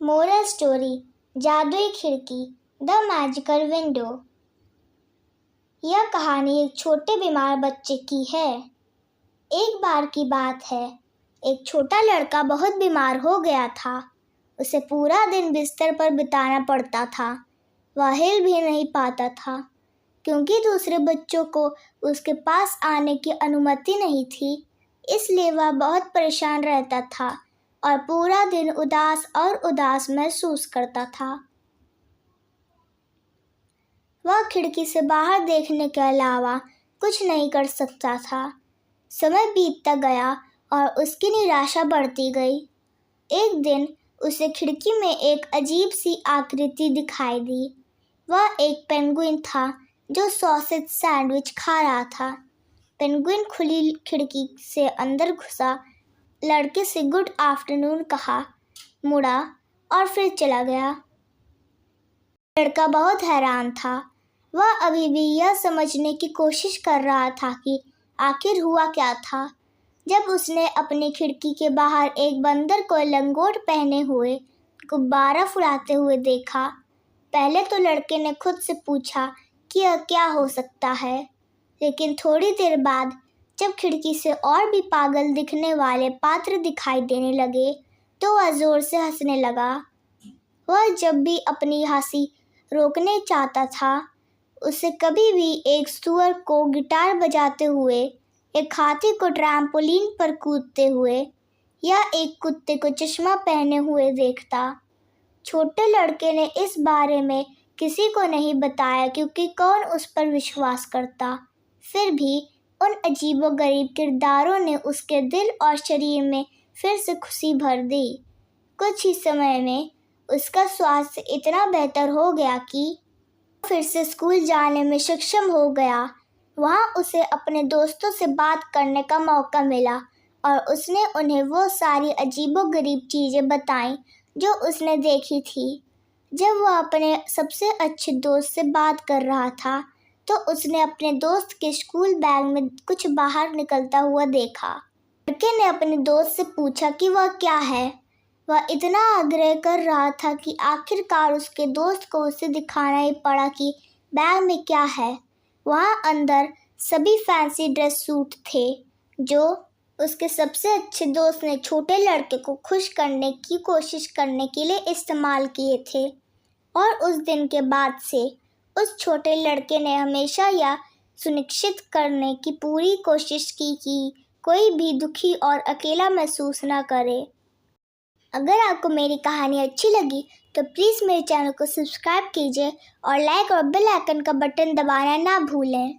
Moral story जादुई खिड़की the magical window. यह कहानी एक छोटे बीमार बच्चे की है। एक बार की बात है, एक छोटा लड़का बहुत बीमार हो गया था। उसे पूरा दिन बिस्तर पर बिताना पड़ता था। वह हिल भी नहीं पाता था क्योंकि दूसरे बच्चों को उसके पास आने की अनुमति नहीं थी। इसलिए वह बहुत परेशान रहता था और पूरा दिन उदास महसूस करता था। वह खिड़की से बाहर देखने के अलावा कुछ नहीं कर सकता था। समय बीतता गया और उसकी निराशा बढ़ती गई। एक दिन उसे खिड़की में एक अजीब सी आकृति दिखाई दी। वह एक पेंगुइन था जो सॉसेज सैंडविच खा रहा था। पेंगुइन खुली खिड़की से अंदर घुसा, लड़के से गुड आफ्टरनून कहा, मुड़ा और फिर चला गया। लड़का बहुत हैरान था। वह अभी भी यह समझने की कोशिश कर रहा था कि आखिर हुआ क्या था। जब उसने अपनी खिड़की के बाहर एक बंदर को लंगोट पहने हुए गुब्बारा फुलाते हुए देखा। पहले तो लड़के ने खुद से पूछा कि यह क्या हो सकता है, लेकिन थोड़ी देर बाद जब खिड़की से और भी पागल दिखने वाले पात्र दिखाई देने लगे तो वह जोर से हंसने लगा। वह जब भी अपनी हंसी रोकने चाहता था, उसे कभी भी एक सुअर को गिटार बजाते हुए, एक हाथी को ट्रैम्पोलिन पर कूदते हुए या एक कुत्ते को चश्मा पहने हुए देखता। छोटे लड़के ने इस बारे में किसी को नहीं बताया क्योंकि कौन उस पर विश्वास करता। फिर भी उन अजीबोगरीब किरदारों ने उसके दिल और शरीर में फिर से खुशी भर दी। कुछ ही समय में उसका स्वास्थ्य इतना बेहतर हो गया कि फिर से स्कूल जाने में सक्षम हो गया। वहाँ उसे अपने दोस्तों से बात करने का मौका मिला और उसने उन्हें वो सारी अजीबोगरीब चीज़ें बताईं जो उसने देखी थी। जब वह अपने सबसे अच्छे दोस्त से बात कर रहा था तो उसने अपने दोस्त के स्कूल बैग में कुछ बाहर निकलता हुआ देखा। लड़के ने अपने दोस्त से पूछा कि वह क्या है। वह इतना आग्रह कर रहा था कि आखिरकार उसके दोस्त को उसे दिखाना ही पड़ा कि बैग में क्या है। वहाँ अंदर सभी फैंसी ड्रेस सूट थे जो उसके सबसे अच्छे दोस्त ने छोटे लड़के को खुश करने की कोशिश करने के लिए इस्तेमाल किए थे। और उस दिन के बाद से उस छोटे लड़के ने हमेशा यह सुनिश्चित करने की पूरी कोशिश की कि कोई भी दुखी और अकेला महसूस ना करे। अगर आपको मेरी कहानी अच्छी लगी तो प्लीज़ मेरे चैनल को सब्सक्राइब कीजिए और लाइक और बेल आइकन का बटन दबाना ना भूलें।